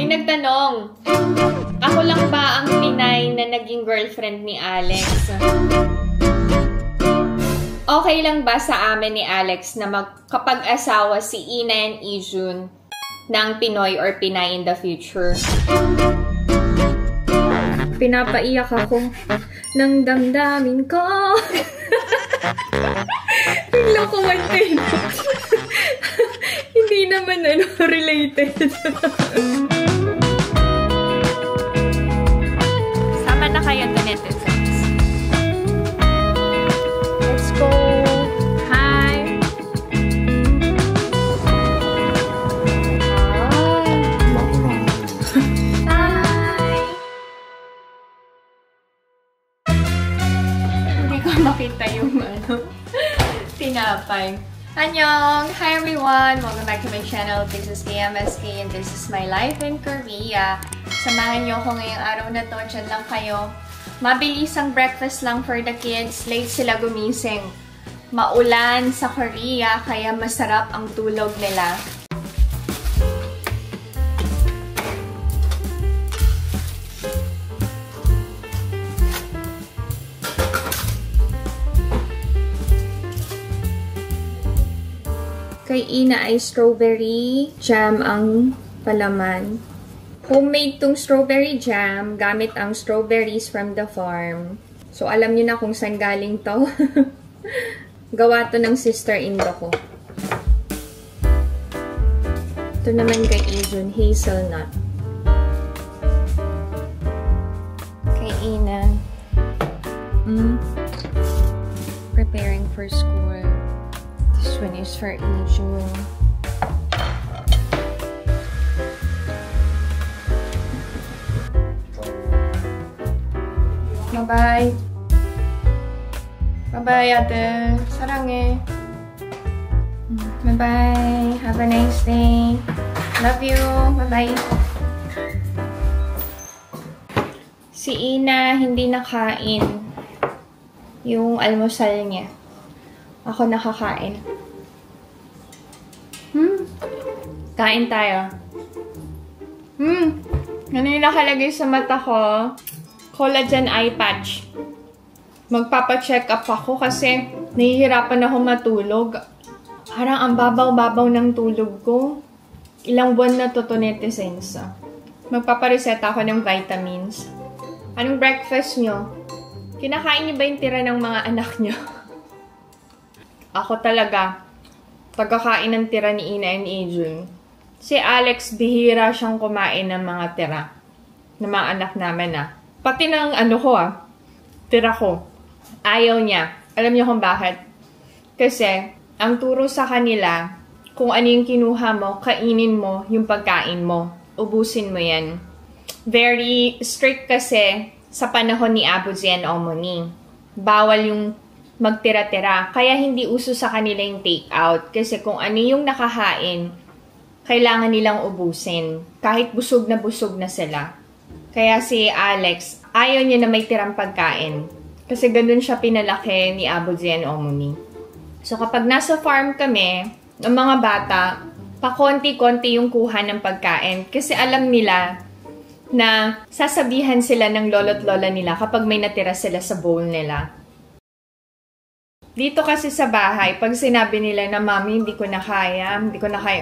May nagtanong, ako lang ba ang Pinay na naging girlfriend ni Alex? Okay lang ba sa amin ni Alex na magkapag-asawa si Ina and Ijun ng Pinoy or Pinay in the future? Pinapaiyak ako ng damdamin ko. Biglang kumantay. Hindi naman related. Sama na kayo to netizens. Let's go. Hi. Hi. Hindi ko makita yung tinapay. Annyeong! Hi everyone! Welcome back to my channel. This is KMSK and this is my life in Korea. Samahan niyo ako ngayong araw na to. Diyan lang kayo. Mabilis ang breakfast lang for the kids. Late sila gumising. Maulan sa Korea, kaya masarap ang tulog nila. Kay Ina ay strawberry jam ang palaman. Homemade tong strawberry jam gamit ang strawberries from the farm. So, alam niyo na kung saan galing to. Gawa to ng sister-in-law ko. Ito naman kay Ijun, hazelnut. Kay Ina. Preparing for school. This one is for Ijun. Bye-bye. Bye-bye, ate. 사랑해. Bye-bye. Have a nice day. Love you. Bye-bye. Si Ina hindi nakain yung almusal niya. Ako nakakain. Kain tayo. Ano yung nakalagay sa mata ko? Collagen eye patch. Magpapacheck up ako kasi nahihirapan ako matulog. Parang ang babaw-babaw ng tulog ko. Ilang buwan na to netizens. Magpapareseta ako ng vitamins. Anong breakfast nyo? Kinakain niyo ba yung tira ng mga anak nyo? Ako talaga, tagakain ng tira ni Ina and Ijun. Si Alex, bihira siyang kumain ng mga tira. Ng mga anak namin Pati ng tira ko. Ayaw niya. Alam niyo kung bakit? Kasi, ang turo sa kanila, kung ano yung kinuha mo, kainin mo yung pagkain mo. Ubusin mo yan. Very strict kasi sa panahon ni Abu Zian Omoni. Bawal yung magtira-tira. Kaya hindi uso sa kanila yung take out. Kasi kung ano yung nakahain, kailangan nilang ubusin. Kahit busog na sila. Kaya si Alex, ayaw niya na may tirang pagkain. Kasi ganun siya pinalaki ni Abu Zian Omoni. So kapag nasa farm kami, ng mga bata, pakonti-konti yung kuha ng pagkain. Kasi alam nila na sasabihan sila ng lolo't lola nila kapag may natira sila sa bowl nila. Dito kasi sa bahay, pag sinabi nila na, Mami, hindi ko na kaya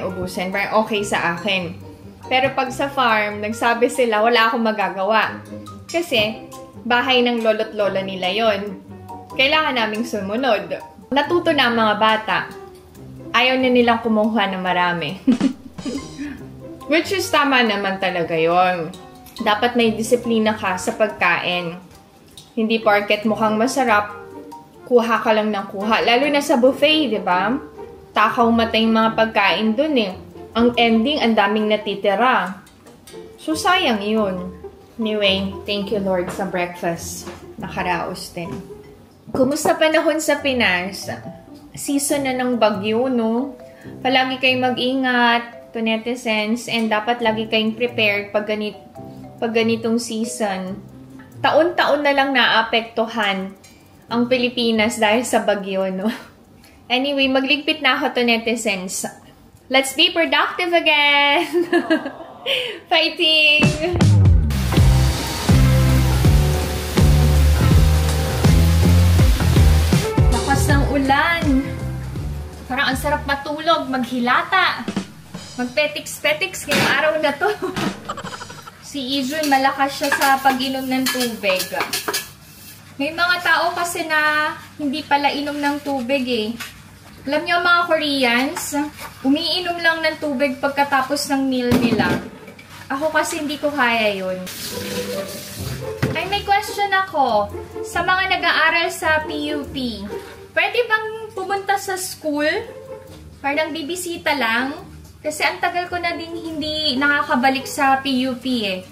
ubusin, parang okay sa akin. Pero pag sa farm, nagsabi sila, wala akong magagawa. Kasi, bahay ng lolo't lola nila yon. Kailangan naming sumunod. Natuto na ang mga bata. Ayaw na nilang kumuha ng marami. Which is tama naman talaga yon. Dapat may disiplina ka sa pagkain. Hindi porket mukhang masarap, kuha ka lang ng kuha. Lalo na sa buffet, di ba? Takaw matay yung mga pagkain dun Ang ending, ang daming natitira. So, sayang yun. Anyway, thank you Lord sa breakfast. Nakaraos din. Kumusta panahon sa Pinas? Season na ng bagyo, no? Palagi kayong mag-ingat to netizens and dapat lagi kayong prepared pag ganitong season. Taon-taon na lang naapektuhan ang Pilipinas dahil sa bagyo, no? Anyway, magligpit na ako to netizens. Let's be productive again! Fighting! Lakas ng ulan. Parang ang sarap matulog, maghilata. Magpetiks-petiks ngayong araw na to. Si Ijun, malakas siya sa pag-inom ng tubig. May mga tao kasi na hindi pala inom ng tubig eh. Alam niyo mga Koreans, umiinom lang ng tubig pagkatapos ng meal nila. Ako kasi hindi ko kaya yun. Ay, may question ako. Sa mga nag-aaral sa PUP, pwede bang pumunta sa school? Parang bibisita lang? Kasi ang tagal ko na din hindi nakakabalik sa PUP eh.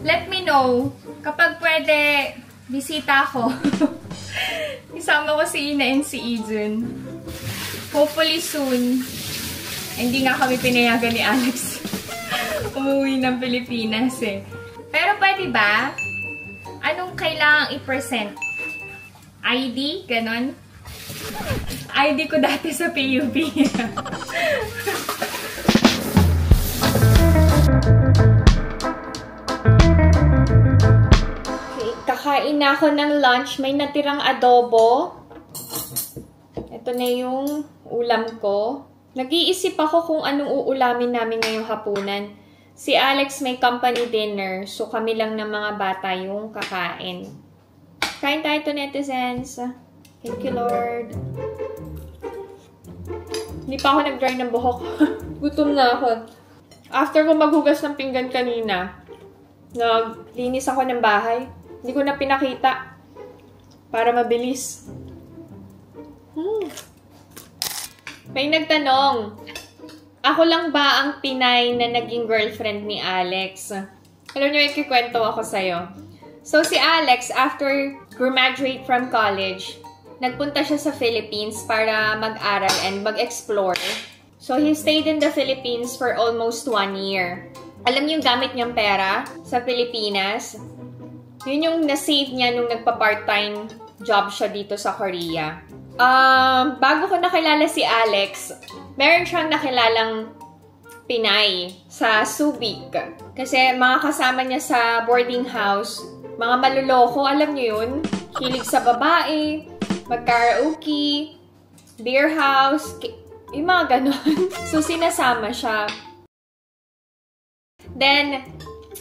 Let me know. Kapag pwede, bisita ako. Isama ko si Ina and si Ijun. Hopefully soon. Hindi nga kami pinayagan ni Alex umuwi ng Pilipinas eh. Pero pwede ba? Anong kailangang i-present? ID? Ganon? ID ko dati sa PUP. Okay, kakain na ako ng lunch. May natirang adobo. Ito na yung ulam ko. Nag-iisip ako kung anong uulamin namin ngayong hapunan. Si Alex may company dinner, so kami lang ng mga bata yung kakain. Kain tayo to, netizens. Thank you, Lord. Hindi pa ako nag-dry ng buhok. Gutom na ako. After ko maghugas ng pinggan kanina, naglinis ako ng bahay. Hindi ko na pinakita. Para mabilis. May nagtanong, ako lang ba ang Pinay na naging girlfriend ni Alex? Alam niyo, ikikwento ako sa'yo. So, si Alex, after graduate from college, nagpunta siya sa Philippines para mag-aral and mag-explore. So, he stayed in the Philippines for almost 1 year. Alam niyo yung gamit niyang pera sa Pilipinas? Yun yung na-save niya nung nagpa-part-time job siya dito sa Korea. Bago ko nakilala si Alex, meron siyang nakilalang Pinay sa Subic. Kasi mga kasama niya sa boarding house, mga maluloko, alam niyo yun? Hilig sa babae, mag-karaoke, beer house, yung mga ganon. So, sinasama siya. Then,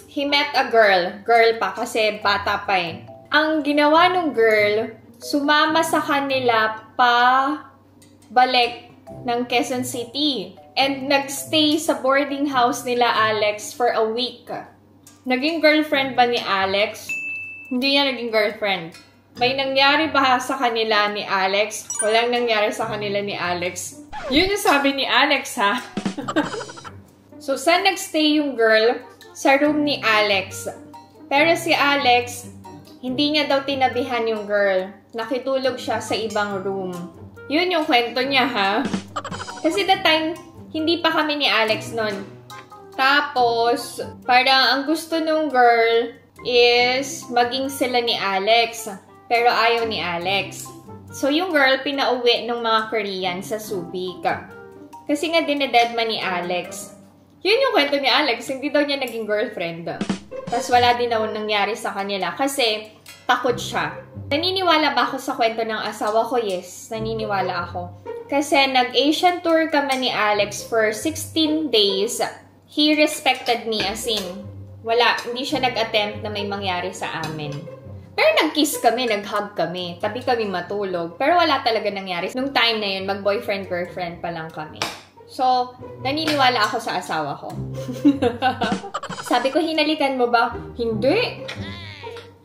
he met a girl. Girl pa, kasi bata pa eh. Ang ginawa ng girl, sumama sa kanila pa balik ng Quezon City. And nagstay sa boarding house nila Alex for a week. Naging girlfriend ba ni Alex? Hindi niya naging girlfriend. May nangyari ba sa kanila ni Alex? Walang nangyari sa kanila ni Alex. Yun yung sabi ni Alex, ha? So, saan nagstay yung girl? Sa room ni Alex. Pero si Alex, hindi niya daw tinabihan yung girl. Nakitulog siya sa ibang room. Yun yung kwento niya, ha? Kasi that time, hindi pa kami ni Alex nun. Tapos, parang ang gusto nung girl is maging sila ni Alex. Pero ayaw ni Alex. So, yung girl, pinauwi ng mga Korean sa Subic. Kasi nga dinededma ni Alex. Yun yung kwento ni Alex. Hindi daw niya naging girlfriend. Tapos wala din daw nangyari sa kanila. Kasi takot siya. Naniniwala ba ako sa kwento ng asawa ko? Yes, naniniwala ako. Kasi nag-Asian tour kami ni Alex for 16 days. He respected me as in. Wala, hindi siya nag-attempt na may mangyari sa amin. Pero nag-kiss kami, nag-hug kami. Tabi kami matulog. Pero wala talaga nangyari. Nung time na yun, mag-boyfriend-girlfriend pa lang kami. So, naniniwala ako sa asawa ko. Sabi ko, hinalikan mo ba? Hindi.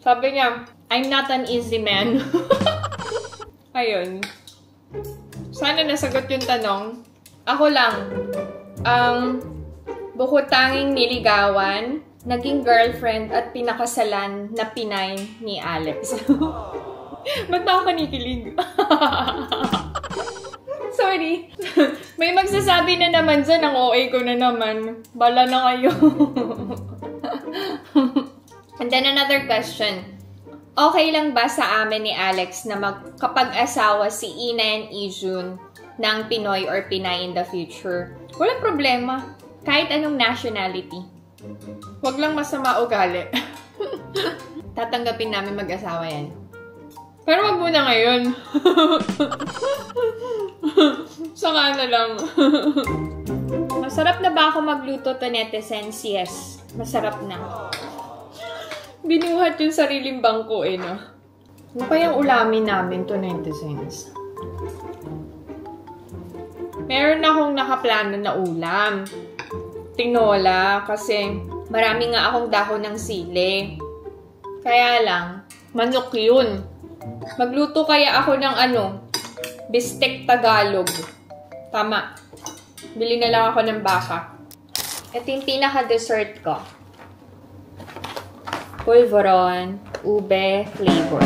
Sabi niya, I'm not an easy man. Ayun. Sana nasagot yung tanong. Ako lang. Bukod tanging niligawan, naging girlfriend at pinakasalan na Pinay ni Alex. Ba't ba ako kanikilig? Sorry. May magsasabi na naman dyan, ang OA ko na naman. Bala na kayo. And then another question. Okay lang ba sa amin ni Alex na magkapag-asawa si Ina and Ijun ng Pinoy or Pinay in the future? Walang problema. Kahit anong nationality. Wag lang masama ugali. Tatanggapin namin mag-asawa yan. Pero wag muna ngayon. Saka na lang. Masarap na ba ako magluto to, netizens? Yes. Masarap na. Binuhat yung sariling bangko eh, no? Ano pa yung ulamin namin to, netizens? Meron akong nakaplano na ulam. Tinola, kasi marami nga akong dahon ng sili. Kaya lang, manok yun. Magluto kaya ako ng bistek Tagalog. Tama. Bili na lang ako ng baka. Ito yung pinaka-dessert ko. Pulveron, ube flavor.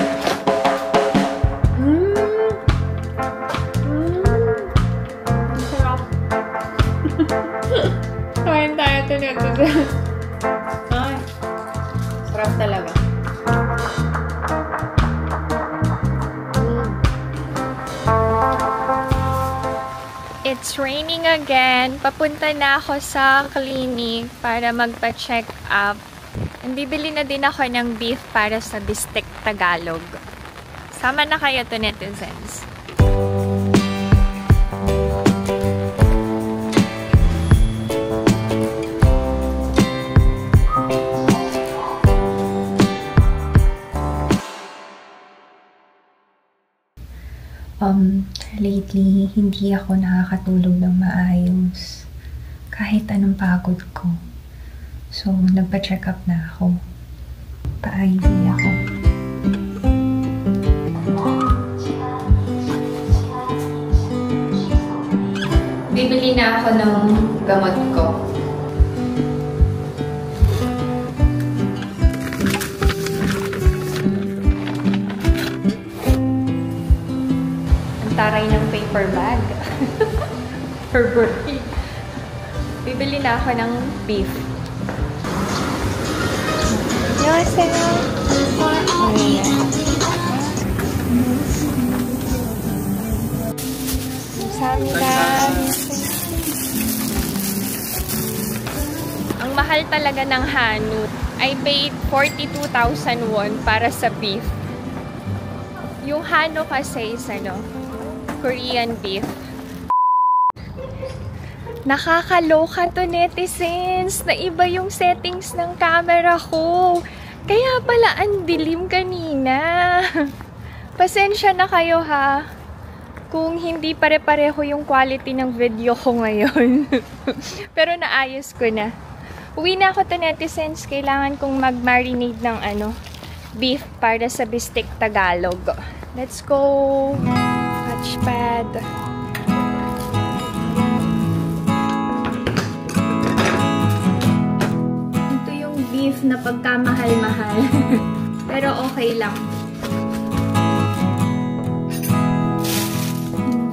Sarap. Kain tayo ito nito. Ay, sarap talaga. It's raining again. Papunta na ako sa clinic para magpa-check up. Bibili na din ako ng beef para sa bistek Tagalog. Sama na kayo to, netizens. Lately, hindi ako nakakatulog ng maayos. Kahit anong pagod ko. So, nagpa-check up na ako. Pa-IV ako. Bibili na ako ng gamot ko. Taray ng paper bag. For birthday. Bibili na ako ng beef. Yoseo! Samida! Ang mahal talaga ng Hanut. I paid 42,000 won para sa beef. Yung Hano kasi is Korean beef. Nakakaloka to, netizens. Naiba yung settings ng camera ko. Kaya pala ang dilim kanina. Pasensya na kayo ha. Kung hindi pare-pareho yung quality ng video ko ngayon. Pero naayos ko na. Uwi na ako to, netizens. Kailangan kong mag-marinate ng beef para sa bistek Tagalog. Let's go! Touchpad. Ito yung beef na pagkamahal-mahal. Pero okay lang.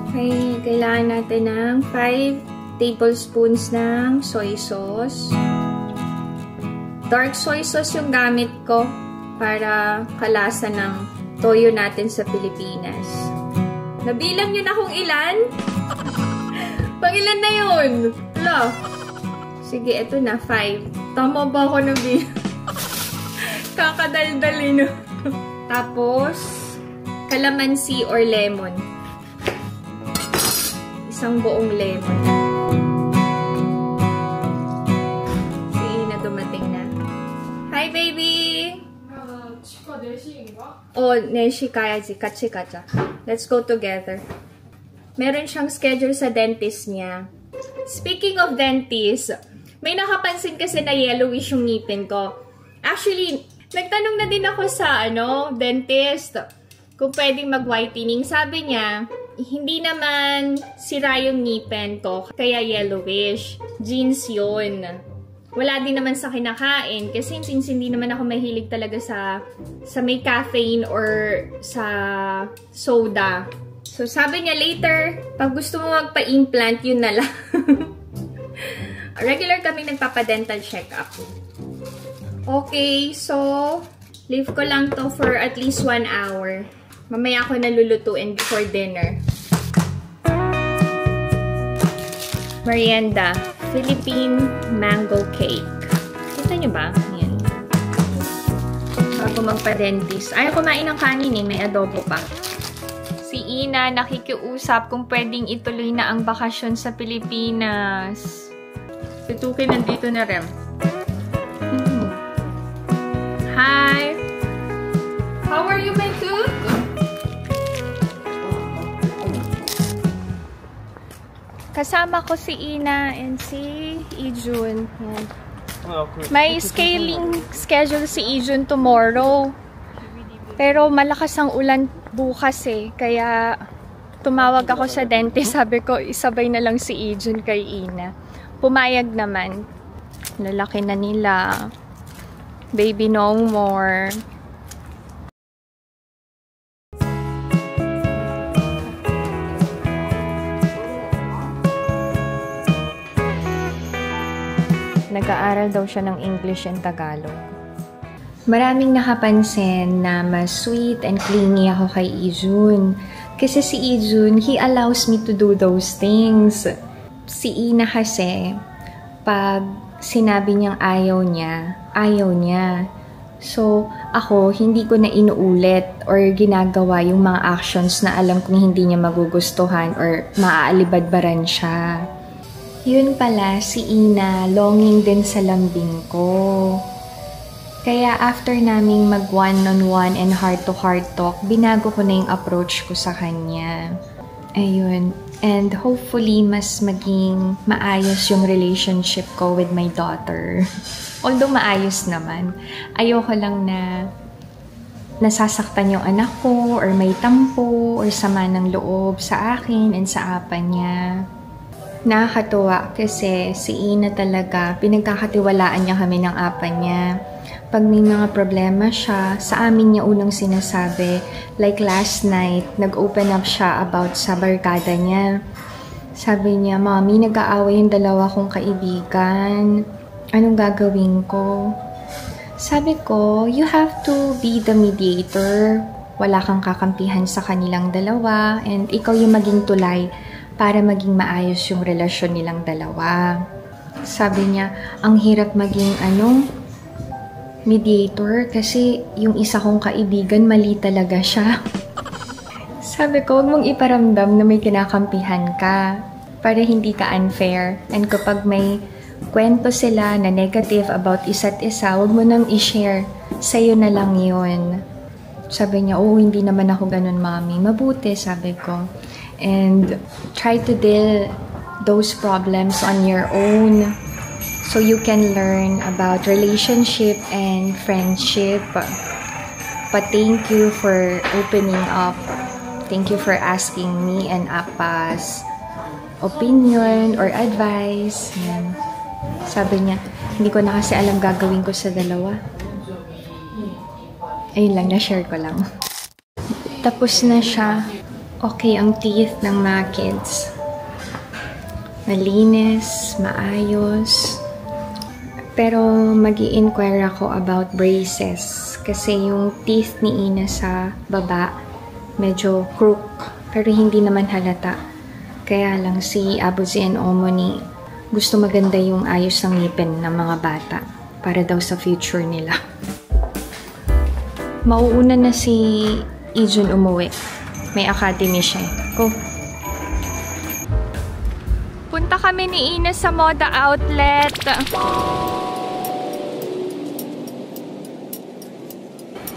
Okay, kailangan natin ng 5 tablespoons ng soy sauce. Dark soy sauce yung gamit ko para kalasa ng toyo natin sa Pilipinas. Nabilang nyo na kung ilan? Pang-ilan na yun? Wala. Sige, ito na. 5. Tama ba ako na kakadaldalin. Tapos, calamansi or lemon. Isang buong lemon. Sige na, dumating na. Hi, baby! Oh, neshi kayaji. Kachi kacha. Let's go together. Meron siyang schedule sa dentist niya. Speaking of dentist, may nakapansin kasi na yellowish yung ngipin ko. Actually, nagtanong na din ako sa dentist kung pwedeng mag-whitening. Sabi niya, hindi naman sira yung ngipin ko, kaya yellowish. Genes yun. Wala din naman sa kinakain kasi since hindi naman ako mahilig talaga sa may caffeine or sa soda. So, sabi niya later, pag gusto mo magpa-implant, yun na lang. Regular kami nagpapa-dental check-up. Okay, so, leave ko lang to for at least 1 hour. Mamaya ako nalulutuin before dinner. Merienda. Philippine mango cake. Nakita niyo ba? Yan. Bago magpa-dentist. Ayaw kumain ng kanin eh. May adobo pa. Si Ina nakikiusap kung pwedeng ituloy na ang bakasyon sa Pilipinas. Si Tuki nandito na rin. Hi! How are you, my Tuk? Kasama ko si Ina and si Ijun. Yan. May scaling schedule si Ijun tomorrow. Pero malakas ang ulan bukas eh. Kaya tumawag ako sa dentist. Sabi ko, isabay na lang si Ijun kay Ina. Pumayag naman. Lalaki na nila. Baby no more. Nag-aaral daw siya ng English and Tagalog. Maraming nakapansin na mas sweet and clingy ako kay Ijun. Kasi si Ijun, he allows me to do those things. Si Ina kasi, pag sinabi niyang ayaw niya. So, ako, hindi ko na inuulit or ginagawa yung mga actions na alam kong hindi niya magugustuhan or maaalibadbaran siya. Yun pala, si Ina, longing din sa lambing ko. Kaya after naming mag one-on-one and heart-to-heart talk, binago ko na yung approach ko sa kanya. Ayun. And hopefully, mas maging maayos yung relationship ko with my daughter. Although maayos naman, ayoko lang na nasasaktan yung anak ko or may tampo or sama ng loob sa akin and sa apa niya. Nakakatuwa kasi si Ina talaga, pinagkakatiwalaan niya kami ng apa niya. Pag may mga problema siya, sa amin niya unang sinasabi. Like last night, nag-open up siya about sa barkada niya. Sabi niya, Mommy, nag-aaway yung dalawa kong kaibigan. Anong gagawin ko? Sabi ko, you have to be the mediator. Wala kang kakampihan sa kanilang dalawa and ikaw yung maging tulay para maging maayos yung relasyon nilang dalawa. Sabi niya, ang hirap maging mediator kasi yung isa kong kaibigan mali talaga siya. Sabi ko, huwag mong iparamdam na may kinakampihan ka para hindi ka unfair. And kapag may kwento sila na negative about isa't isa, huwag mo nang i-share. Sa'yo na lang yun. Sabi niya, oh, hindi naman ako ganun, Mommy. Mabuti, sabi ko. And try to deal those problems on your own so you can learn about relationship and friendship. But thank you for opening up. Thank you for asking me and Appa's opinion or advice. Yan. Sabi niya, hindi ko na kasi alam gagawin ko sa dalawa. Ayun lang, na-share ko lang. Tapos na siya. Okay ang teeth ng mga kids. Malinis, maayos. Pero mag-i-inquire ako about braces. Kasi yung teeth ni Ina sa baba, medyo crook. Pero hindi naman halata. Kaya lang si Abuzi and Omoni, gusto maganda yung ayos ng ngipin ng mga bata. Para daw sa future nila. Mauuna na si Ijun umuwi. May academy siya. Go. Punta kami ni Ina sa Moda Outlet.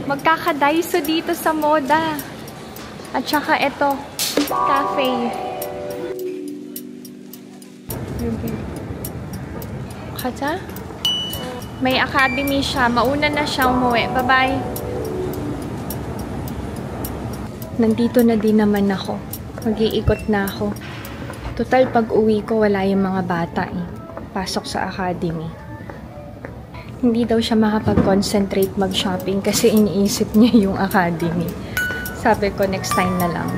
Magkakadaiso dito sa Moda. At saka ito, cafe. Kata? May academy siya. Mauna na siya umuwi. Bye-bye. Nandito na din naman ako. Mag-iikot na ako. Total, pag uwi ko, wala yung mga bata eh. Pasok sa academy. Hindi daw siya makapag-concentrate mag-shopping kasi iniisip niya yung academy. Sabi ko, next time na lang.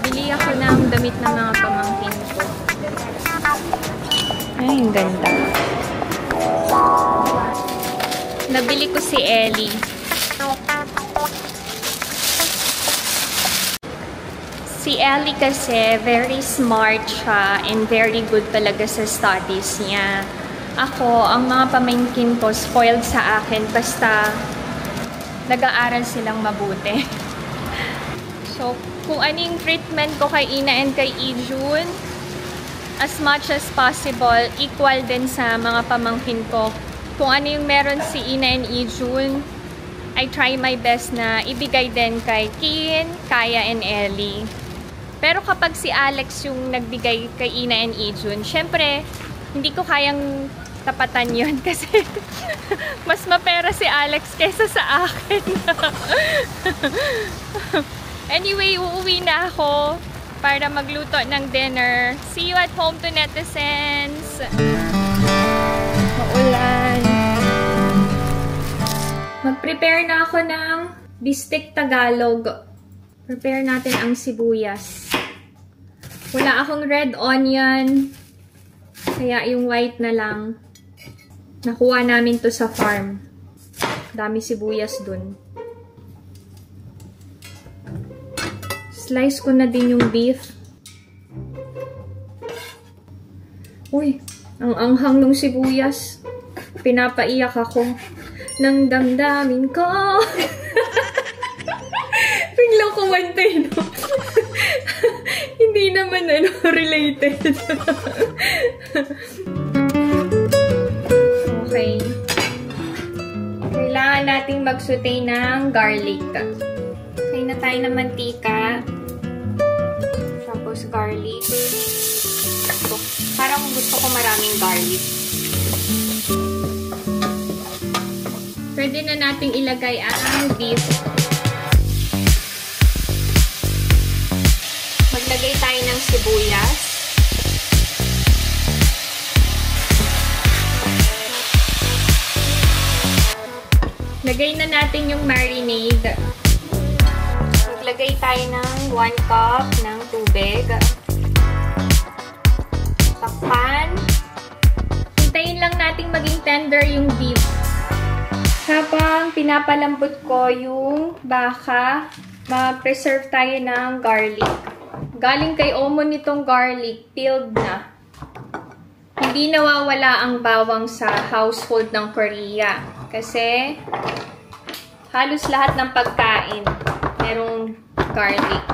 Bili ako ng damit ng mga pamangkin ko. Ay, ang ganda. Nabili ko si Ellie. Si Ellie kasi, very smart siya and very good talaga sa studies niya. Ako, ang mga pamangkin ko, spoiled sa akin basta nag-aaral silang mabuti. So, kung ano yung treatment ko kay Ina and kay Ijun, as much as possible, equal din sa mga pamangkin ko. Kung ano yung meron si Ina and Ijun, I try my best na ibigay din kay Kian, Kaya, and Ellie. Pero kapag si Alex yung nagbigay kay Ina and Ijun, syempre, hindi ko kayang tapatan yun kasi mas mapera si Alex kaysa sa akin. Anyway, uuwi na ako para magluto ng dinner. See you at home to netizens! Maulan. Mag-prepare na ako ng bistek Tagalog. Prepare natin ang sibuyas. Wala akong red onion, kaya yung white na lang. Nakuha namin to sa farm. Dami sibuyas dun. Slice ko na din yung beef. Uy, ang anghang ng sibuyas. Pinapaiyak ako ng damdamin ko. Biglang kumanta yun. Hindi naman related. Okay. Kailangan nating mag-saute ng garlic. Kaya na tayo ng mantika. Tapos garlic. So, parang gusto ko maraming garlic. Pwede na nating ilagay ang beef. Maglagay tayo ng sibuyas. Lagay na natin yung marinade. Maglagay tayo ng 1 cup ng tubig. Takpan. Hintayin lang natin maging tender yung beef. Habang pinapalambot ko yung baka, ma-preserve tayo ng garlic. Galing kay Omo nitong garlic, peeled na. Hindi nawawala ang bawang sa household ng Korea. Kasi halos lahat ng pagkain merong garlic.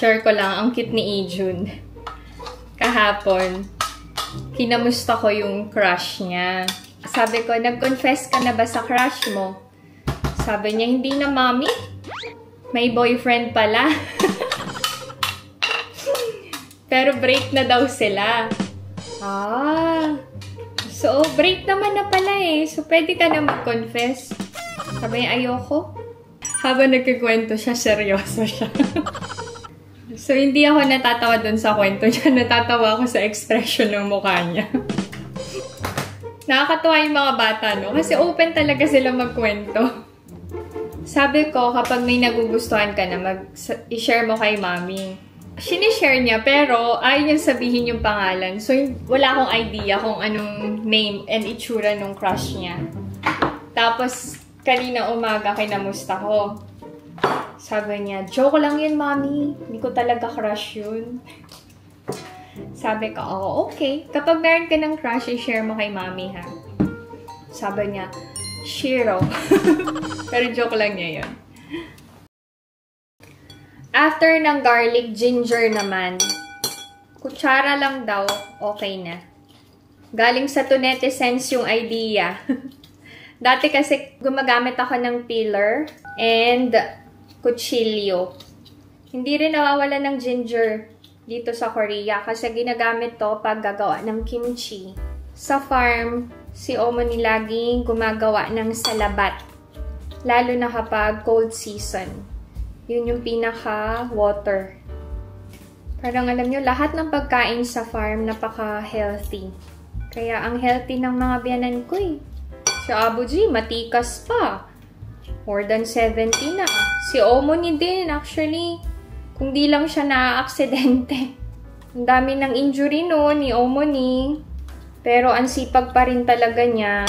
Share ko lang, ang cute ni Ijun. Kahapon, kinamusta ko yung crush niya. Sabi ko, nag-confess ka na ba sa crush mo? Sabi niya, hindi na, mommy. May boyfriend pala. Pero break na daw sila. So, break naman na pala eh. So, pwede ka na mag-confess. Sabi niya, ayoko. Habang nagkikwento siya, seryoso siya. So, hindi ako natatawa dun sa kwento niya. Natatawa ako sa expression ng mukha niya. Nakakatuwa yung mga bata, no? Kasi open talaga sila magkwento. Sabi ko, kapag may nagugustuhan ka na, i-share mo kay mommy. Sinishare niya, pero ayaw niya sabihin yung pangalan. So, wala akong idea kung anong name and itsura nung crush niya. Tapos, kanina umaga, kinamusta ko. Sabi niya, joke lang yun, mommy. Hindi ko talaga crush yun. Sabi ko, oh, okay. Kapag meron ka ng crush, i-share mo kay mommy, ha? Sabi niya, Shiro. Pero joke lang niya yun. After ng garlic, ginger naman. Kutsara lang daw, okay na. Galing sa netizens yung idea. Dati kasi gumagamit ako ng peeler and kutsilyo. Hindi rin nawawala ng ginger dito sa Korea kasi ginagamit to pag gagawa ng kimchi. Sa farm, si Omo ni laging gumagawa ng salabat. Lalo na kapag cold season. Yun yung pinaka-water. Parang alam nyo, lahat ng pagkain sa farm napaka-healthy. Kaya ang healthy ng mga biyanan ko eh. Si Abu G, matikas pa. More than 70 na. Si Omo ni din, actually. Kung di lang siya na-aksidente. Ang dami ng injury no, ni Omo ni. Pero ang sipag pa rin talaga niya.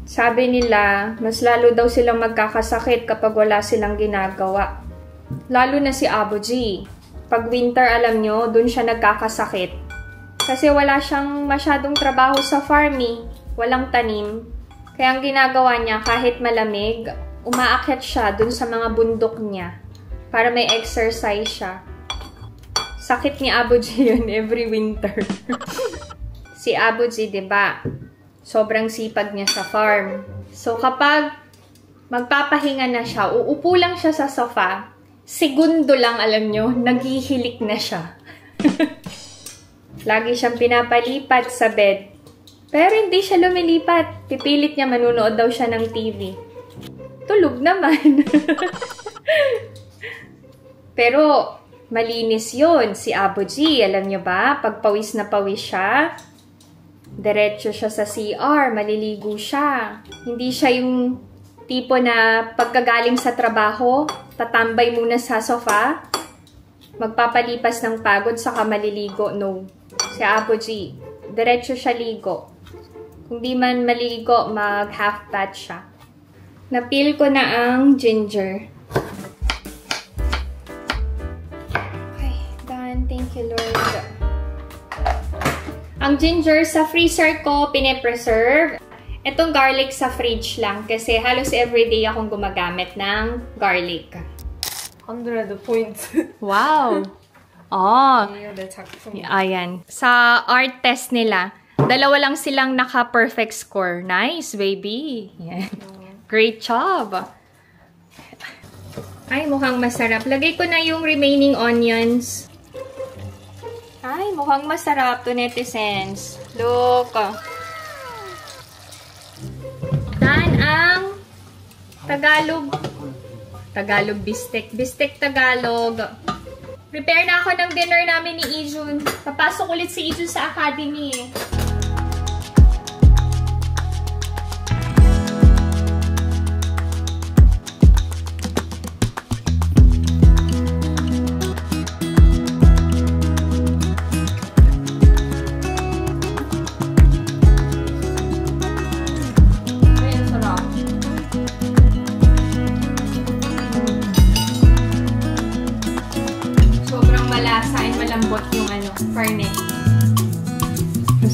Sabi nila, mas lalo daw silang magkakasakit kapag wala silang ginagawa. Lalo na si Abu G. Pag winter, alam nyo, dun siya nagkakasakit. Kasi wala siyang masyadong trabaho sa farm eh. Walang tanim. Kaya ang ginagawa niya, kahit malamig, umaakyat siya dun sa mga bundok niya para may exercise siya. Sakit ni Abu G yun every winter. Si Abu G, diba? Sobrang sipag niya sa farm. So, kapag magpapahinga na siya, uupo lang siya sa sofa, segundo lang, alam nyo, naghihilik na siya. Lagi siyang pinapalipat sa bed. Pero hindi siya lumilipat. Pipilit niya, manunood daw siya ng TV. Tulog naman. Pero, malinis yun. Si Abu G, alam nyo ba? Pag pawis na pawis siya, diretso siya sa CR, maliligo siya. Hindi siya yung tipo na pagkagaling sa trabaho, tatambay muna sa sofa, magpapalipas ng pagod, saka maliligo. No. Si Abu G, diretso siya ligo. Kung di man maligo, mag half bath siya. Napil ko na ang ginger. Okay, done. Thank you, Lord. Ang ginger sa freezer ko, pine-preserve. Itong garlic sa fridge lang kasi halos everyday akong gumagamit ng garlic. 100 points. Wow! Oh, ayan. Sa art test nila, 2 lang silang naka-perfect score. Nice, baby. Yan. Great job. Ay, mukhang masarap. Lagay ko na yung remaining onions. Ay, mukhang masarap to, netizens. Look. Dan ang Tagalog bistek. Bistek Tagalog. Prepare na ako ng dinner namin ni Ijun. Papasok ulit si Ijun sa academy.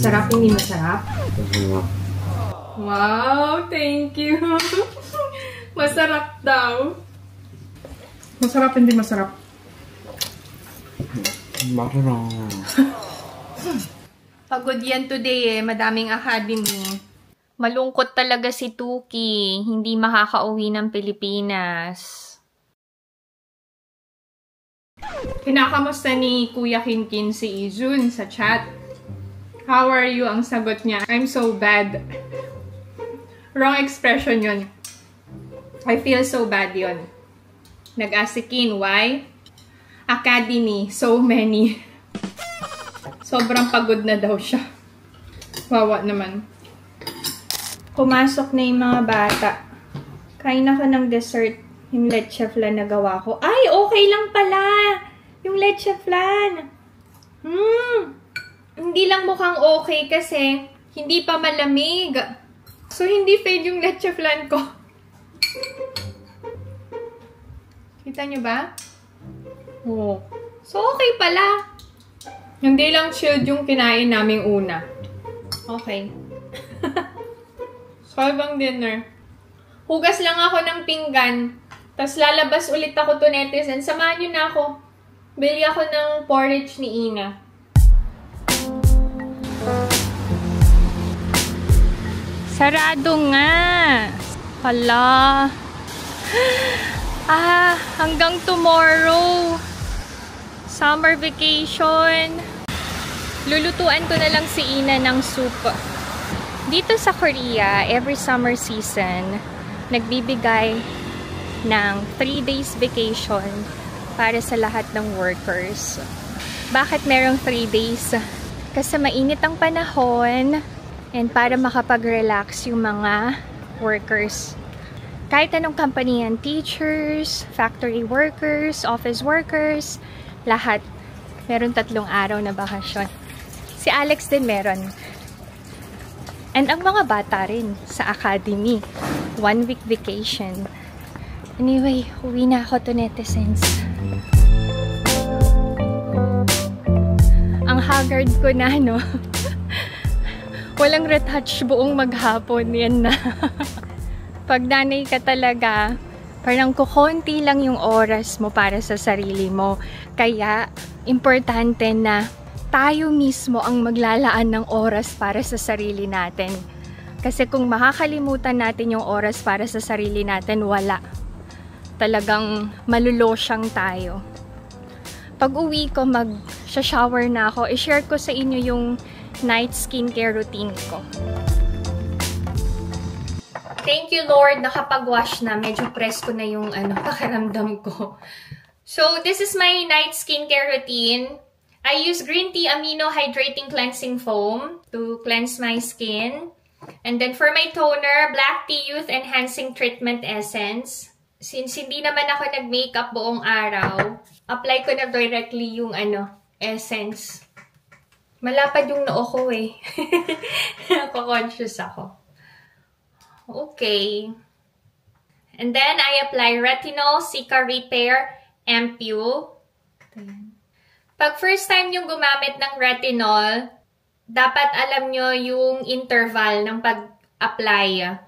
Masarap, hindi masarap? Wow, thank you. Masarap daw. Masarap, hindi masarap. Masarap. Pagod yan today eh, madaming academy. Malungkot talaga si Tuki, hindi makakauwi ng Pilipinas. Kinakamusta ni Kuya Kinkin si Ijun sa chat. How are you? Ang sagot niya, I'm so bad. Wrong expression yun. I feel so bad yun. Nag-asikin, why? Academy, so many. Sobrang pagod na daw siya. Wawa naman. Pumasok na yung mga bata. Kain ako ng dessert. Yung leche flan na gawa ko. Ay, okay lang pala! Yung leche flan. Hindi lang mukhang okay kasi hindi pa malamig. So, hindi fade yung leche flan ko. Kita nyo ba? Oh. So, okay pala. Hindi lang chilled yung kinain naming una. Okay. Solve ang dinner. Hugas lang ako ng pinggan. Tapos lalabas ulit ako to, netizen. Samahan nyo na ako. Bili ako ng porridge ni Ina. Sarado nga. Hala. Hanggang tomorrow. Summer vacation. Lulutuan ko na lang si Ina ng soup. Dito sa Korea, every summer season, nagbibigay ng 3 days vacation para sa lahat ng workers. Bakit merong 3 days? Kasi mainit ang panahon and para makapag-relax yung mga workers. Kahit anong company yan, teachers, factory workers, office workers, lahat. Meron 3 araw na bakasyon. Si Alex din meron. And ang mga bata rin sa academy. 1 week vacation. Anyway, uwi na ako to netizens. Ang haggard ko na, no? Walang retouch buong maghapon. Yan na. Pag nanay ka talaga, parang kukonti lang yung oras mo para sa sarili mo. Kaya, importante na tayo mismo ang maglalaan ng oras para sa sarili natin. Kasi kung makakalimutan natin yung oras para sa sarili natin, wala. Talagang malulosyang tayo. Pag uwi ko, mag-shower na ako. I-share ko sa inyo yung night skincare routine ko. Thank you, Lord. Nakapag-wash na. Medyo presko na yung pakiramdam ko. So, this is my night skincare routine. I use green tea amino hydrating cleansing foam to cleanse my skin. And then for my toner, black tea youth enhancing treatment essence. Since hindi naman ako nag-makeup buong araw, apply ko na directly yung essence. Malapad yung noo ko eh. Nako-conscious ako. Okay. And then I apply retinol, Cica Repair, Ampule. Pag first time yung gumamit ng retinol, dapat alam nyo yung interval ng pag-apply.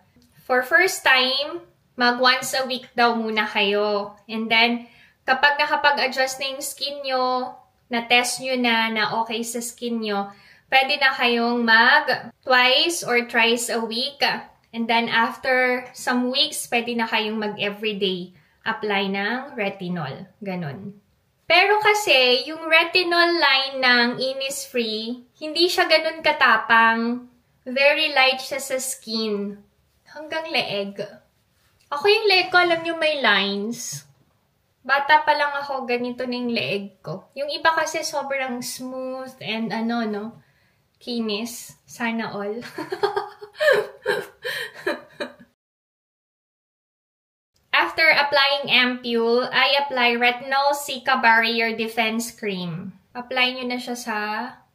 For first time, mag once a week daw muna kayo. And then, kapag nakapag-adjust na yung skin nyo, na-test nyo na okay sa skin nyo, pwede na kayong mag twice or thrice a week. And then, after some weeks, pwede na kayong mag-everyday apply ng retinol. Ganon. Pero kasi, yung retinol line ng Innisfree, hindi siya ganon katapang. Very light siya sa skin. Hanggang leeg. Ako yung leeg ko, alam nyo, may lines. Bata pa lang ako, ganito na yung leeg ko. Yung iba kasi sobrang smooth and kinis. Sana all. After applying Ampule, I apply Retinol Cica Barrier Defense Cream. Apply nyo na siya sa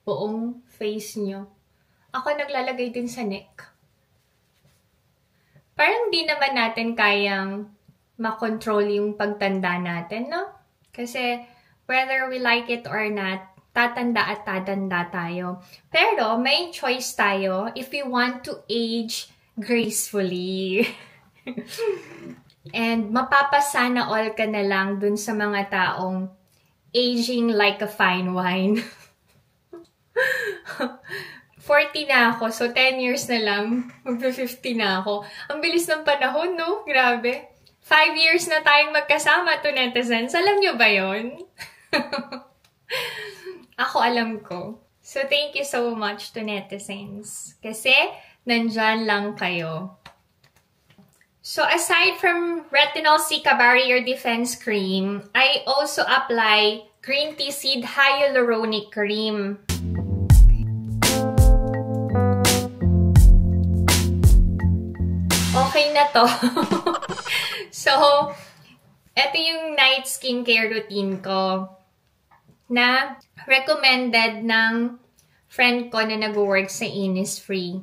buong face nyo. Ako naglalagay din sa neck. Parang di naman natin kayang makontrol yung pagtanda natin, no? Kasi whether we like it or not, tatanda at tatanda tayo. Pero may choice tayo if we want to age gracefully. And mapapasana all ka na lang dun sa mga taong aging like a fine wine. 40 na ako, so 10 years na lang, magpa-50 na ako. Ang bilis ng panahon, no? Grabe. 5 years na tayong magkasama to netizens. Alam nyo ba yon? Ako alam ko. So thank you so much to netizens. Kasi nandyan lang kayo. So, aside from Retinol Cica Barrier Defense Cream, I also apply Green Tea Seed Hyaluronic Cream. Okay na to. So, ito yung night skincare routine ko na recommended ng friend ko na nag-work sa Innisfree.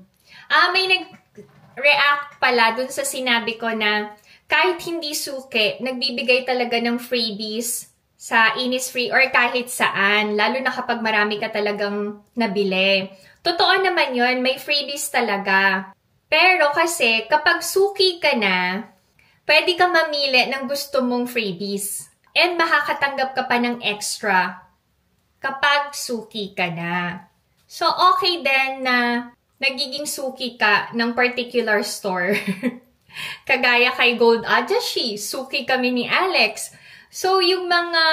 May nag-react pala dun sa sinabi ko na kahit hindi suki, nagbibigay talaga ng freebies sa Innisfree or kahit saan, lalo na kapag marami ka talagang nabili. Totoo naman yun, may freebies talaga. Pero kasi, kapag suki ka na, pwede ka mamili ng gusto mong freebies. And makakatanggap ka pa ng extra kapag suki ka na. So, okay din na nagiging suki ka ng particular store. Kagaya kay Gold Ajashi, suki kami ni Alex. So, yung mga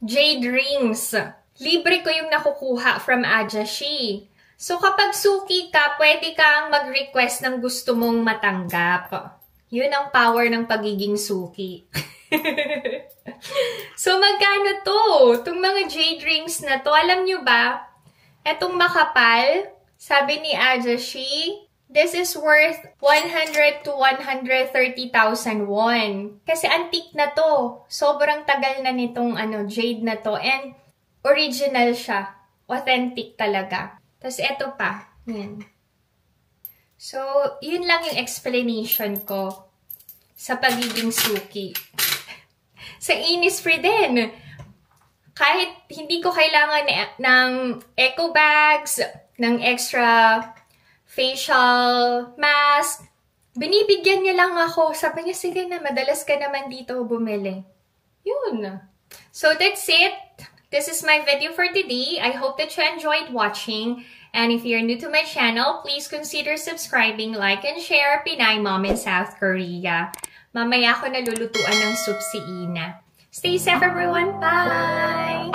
jade rings, libre ko yung nakukuha from Ajashi. So, kapag suki ka, pwede kang mag-request ng gusto mong matanggap. Yun ang power ng pagiging suki. So, magkano to? Itong mga jade rings na to, alam nyo ba? Etong makapal, sabi ni Ajashi, this is worth 100 to 130,000 won. Kasi antique na to. Sobrang tagal na nitong jade na to. And original siya. Authentic talaga. Tapos eto pa. Yan. So, yun lang yung explanation ko sa pagiging suki. Sa Innisfree din. Kahit hindi ko kailangan ng eco bags, ng extra facial mask, binibigyan niya lang ako. Sabi niya, sige na, madalas ka naman dito bumili. Yun. So, that's it. This is my video for today. I hope that you enjoyed watching. And if you're new to my channel, please consider subscribing, like, and share Pinay Mom in South Korea. Mamaya ako nalulutuan ng soup si Ina. Stay safe, everyone. Bye!